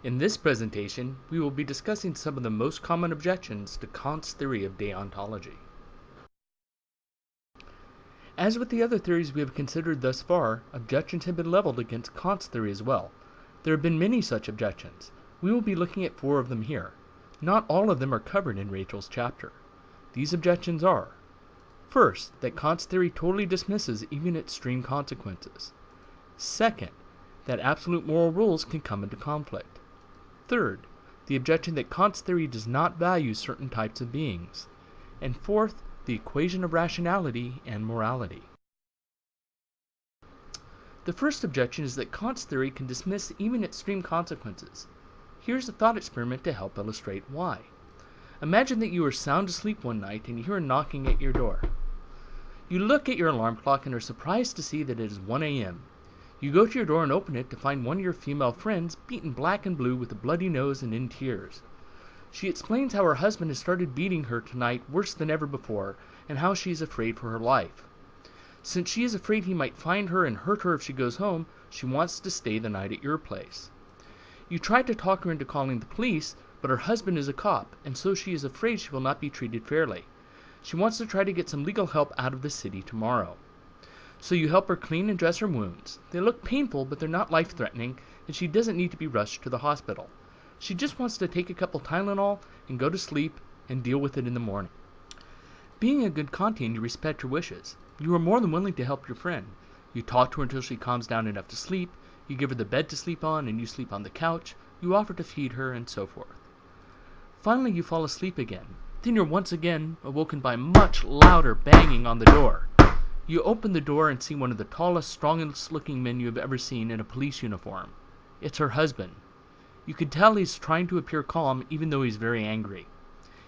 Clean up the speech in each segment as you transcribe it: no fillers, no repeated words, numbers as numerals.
In this presentation, we will be discussing some of the most common objections to Kant's theory of deontology. As with the other theories we have considered thus far, objections have been leveled against Kant's theory as well. There have been many such objections. We will be looking at 4 of them here. Not all of them are covered in Rachel's chapter. These objections are: first, that Kant's theory totally dismisses even extreme consequences. Second, that absolute moral rules can come into conflict. Third, the objection that Kant's theory does not value certain types of beings. And fourth, the equation of rationality and morality. The first objection is that Kant's theory can dismiss even extreme consequences. Here's a thought experiment to help illustrate why. Imagine that you are sound asleep one night and you hear a knocking at your door. You look at your alarm clock and are surprised to see that it is 1 a.m. You go to your door and open it to find one of your female friends beaten black and blue with a bloody nose and in tears. She explains how her husband has started beating her tonight worse than ever before, and how she is afraid for her life. Since she is afraid he might find her and hurt her if she goes home, she wants to stay the night at your place. You try to talk her into calling the police, but her husband is a cop, and so she is afraid she will not be treated fairly. She wants to try to get some legal help out of the city tomorrow. So you help her clean and dress her wounds. They look painful, but they're not life-threatening, and she doesn't need to be rushed to the hospital. She just wants to take a couple Tylenol and go to sleep and deal with it in the morning. Being a good Kantian, you respect her wishes. You are more than willing to help your friend. You talk to her until she calms down enough to sleep. You give her the bed to sleep on, and you sleep on the couch. You offer to feed her, and so forth. Finally, you fall asleep again. Then you're once again awoken by much louder banging on the door. You open the door and see one of the tallest, strongest-looking men you have ever seen in a police uniform. It's her husband. You can tell he's trying to appear calm, even though he's very angry.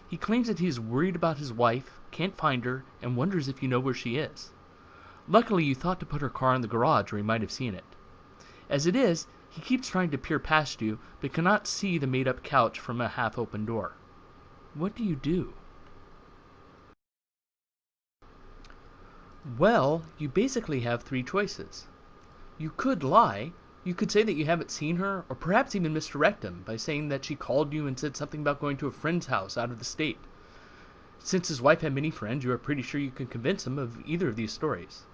He claims that he is worried about his wife, can't find her, and wonders if you know where she is. Luckily, you thought to put her car in the garage where he might have seen it. As it is, he keeps trying to peer past you, but cannot see the made-up couch from a half-open door. What do you do? Well, you basically have 3 choices. You could lie. You could say that you haven't seen her, or perhaps even misdirect him by saying that she called you and said something about going to a friend's house out of the state. Since his wife had many friends, you are pretty sure you can convince him of either of these stories.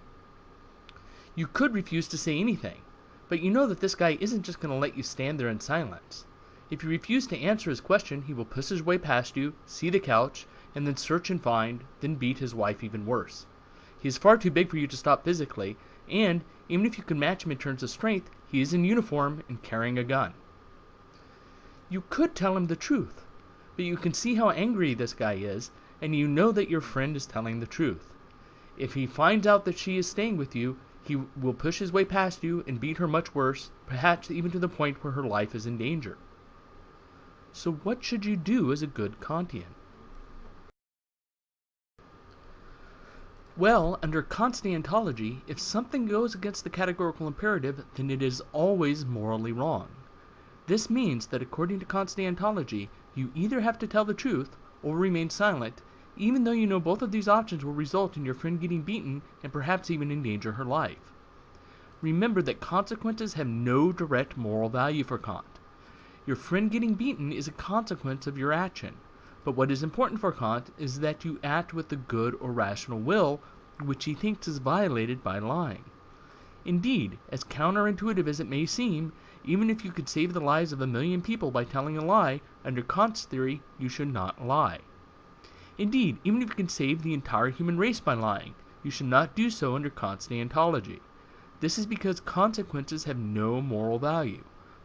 You could refuse to say anything, but you know that this guy isn't just going to let you stand there in silence. If you refuse to answer his question, he will push his way past you, see the couch, and then search and find, then beat his wife even worse. He is far too big for you to stop physically, and, even if you can match him in terms of strength, he is in uniform and carrying a gun. You could tell him the truth, but you can see how angry this guy is, and you know that your friend is telling the truth. If he finds out that she is staying with you, he will push his way past you and beat her much worse, perhaps even to the point where her life is in danger. So what should you do as a good Kantian? Well, under Kant's deontology, if something goes against the categorical imperative, then it is always morally wrong. This means that according to Kant's deontology, you either have to tell the truth or remain silent, even though you know both of these options will result in your friend getting beaten and perhaps even endanger her life. Remember that consequences have no direct moral value for Kant. Your friend getting beaten is a consequence of your action. But what is important for Kant is that you act with the good or rational will, which he thinks is violated by lying. Indeed, as counterintuitive as it may seem, even if you could save the lives of 1 million people by telling a lie, under Kant's theory, you should not lie. Indeed, even if you can save the entire human race by lying, you should not do so under Kant's deontology. This is because consequences have no moral value.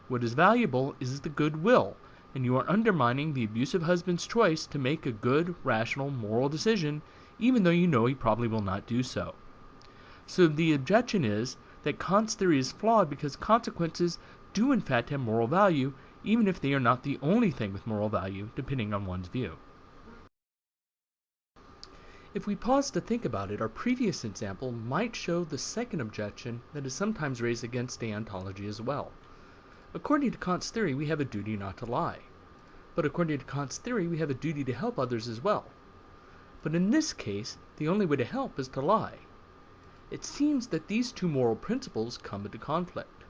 What is valuable is the good will, and you are undermining the abusive husband's choice to make a good, rational, moral decision, even though you know he probably will not do so. So the objection is that Kant's theory is flawed because consequences do in fact have moral value, even if they are not the only thing with moral value, depending on one's view. If we pause to think about it, our previous example might show the second objection that is sometimes raised against deontology as well. According to Kant's theory, we have a duty not to lie. But according to Kant's theory, we have a duty to help others as well. But in this case, the only way to help is to lie. It seems that these 2 moral principles come into conflict.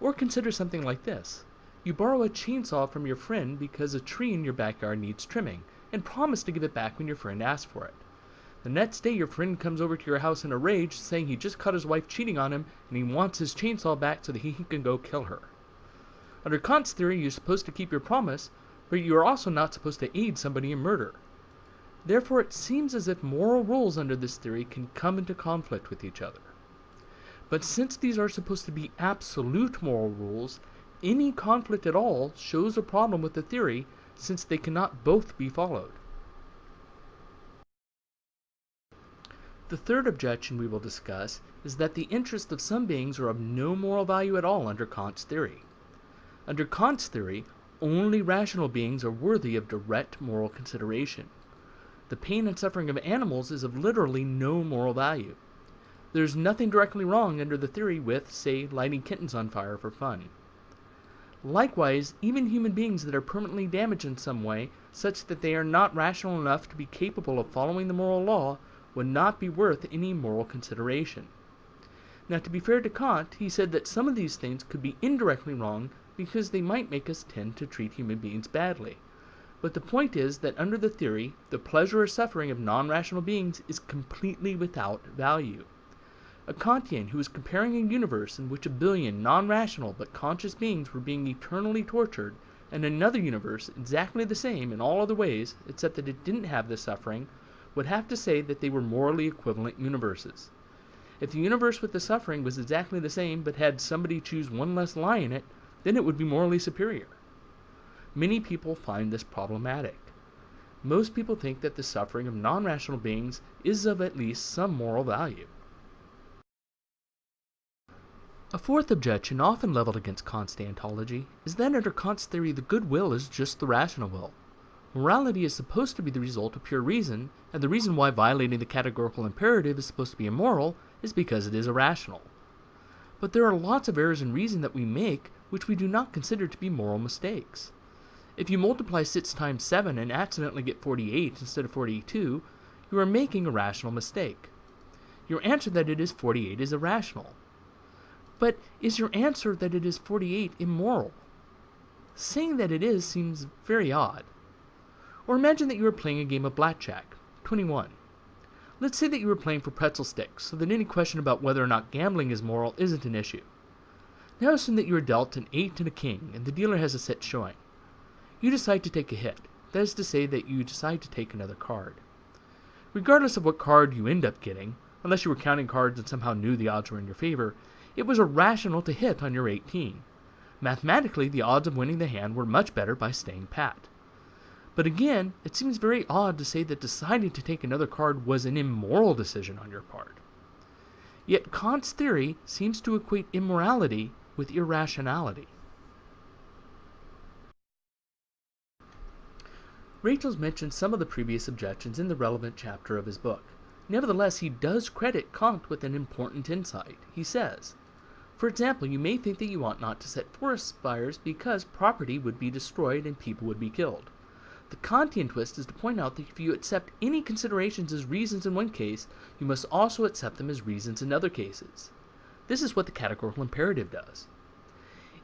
Or consider something like this. You borrow a chainsaw from your friend because a tree in your backyard needs trimming, and promise to give it back when your friend asks for it. The next day your friend comes over to your house in a rage, saying he just caught his wife cheating on him and he wants his chainsaw back so that he can go kill her. Under Kant's theory, you're supposed to keep your promise, but you are also not supposed to aid somebody in murder. Therefore, it seems as if moral rules under this theory can come into conflict with each other. But since these are supposed to be absolute moral rules, any conflict at all shows a problem with the theory, since they cannot both be followed. The third objection we will discuss is that the interests of some beings are of no moral value at all under Kant's theory. Under Kant's theory, only rational beings are worthy of direct moral consideration. The pain and suffering of animals is of literally no moral value. There is nothing directly wrong under the theory with, say, lighting kittens on fire for fun. Likewise, even human beings that are permanently damaged in some way, such that they are not rational enough to be capable of following the moral law, would not be worth any moral consideration. Now, to be fair to Kant, he said that some of these things could be indirectly wrong because they might make us tend to treat human beings badly. But the point is that under the theory, the pleasure or suffering of non-rational beings is completely without value. A Kantian who is comparing a universe in which 1 billion non-rational but conscious beings were being eternally tortured, and another universe exactly the same in all other ways, except that it didn't have this suffering, would have to say that they were morally equivalent universes. If the universe with the suffering was exactly the same but had somebody choose one less lie in it, then it would be morally superior. Many people find this problematic. Most people think that the suffering of non-rational beings is of at least some moral value. A fourth objection often leveled against Kant's deontology is that under Kant's theory the good will is just the rational will. Morality is supposed to be the result of pure reason, and the reason why violating the categorical imperative is supposed to be immoral is because it is irrational. But there are lots of errors in reason that we make which we do not consider to be moral mistakes. If you multiply 6 times 7 and accidentally get 48 instead of 42, you are making a rational mistake. Your answer that it is 48 is irrational. But is your answer that it is 48 immoral? Saying that it is seems very odd. Or imagine that you are playing a game of blackjack, 21. Let's say that you are playing for pretzel sticks, so that any question about whether or not gambling is moral isn't an issue. Now assume that you are dealt an 8 and a king, and the dealer has a set showing. You decide to take a hit, that is to say that you decide to take another card. Regardless of what card you end up getting, unless you were counting cards and somehow knew the odds were in your favor, it was irrational to hit on your 18. Mathematically, the odds of winning the hand were much better by staying pat. But again, it seems very odd to say that deciding to take another card was an immoral decision on your part. Yet Kant's theory seems to equate immorality with irrationality. Rachels mentioned some of the previous objections in the relevant chapter of his book. Nevertheless, he does credit Kant with an important insight. He says, for example, you may think that you ought not to set forest fires because property would be destroyed and people would be killed. The Kantian twist is to point out that if you accept any considerations as reasons in one case, you must also accept them as reasons in other cases. This is what the categorical imperative does.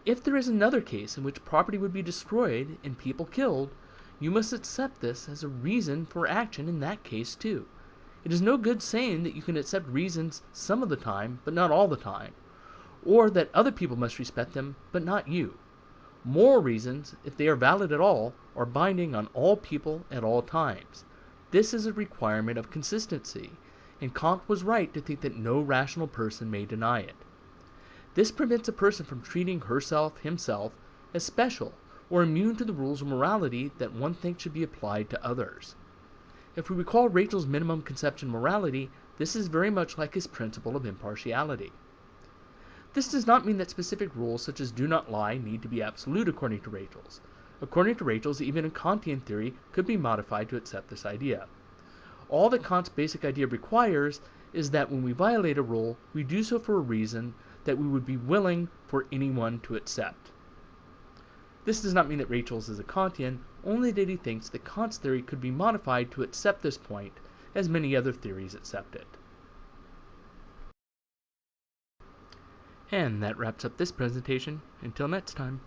If there is another case in which property would be destroyed and people killed, you must accept this as a reason for action in that case too. It is no good saying that you can accept reasons some of the time, but not all the time, or that other people must respect them, but not you. Moral reasons, if they are valid at all, are binding on all people at all times. This is a requirement of consistency, and Kant was right to think that no rational person may deny it. This prevents a person from treating himself, as special, or immune to the rules of morality that one thinks should be applied to others. If we recall Rachel's minimum conception morality, this is very much like his principle of impartiality. This does not mean that specific rules such as do not lie need to be absolute according to Rachel's. According to Rachel's, even a Kantian theory could be modified to accept this idea. All that Kant's basic idea requires is that when we violate a rule, we do so for a reason that we would be willing for anyone to accept. This does not mean that Rachel's is a Kantian, only that he thinks that Kant's theory could be modified to accept this point, as many other theories accept it. And that wraps up this presentation. Until next time.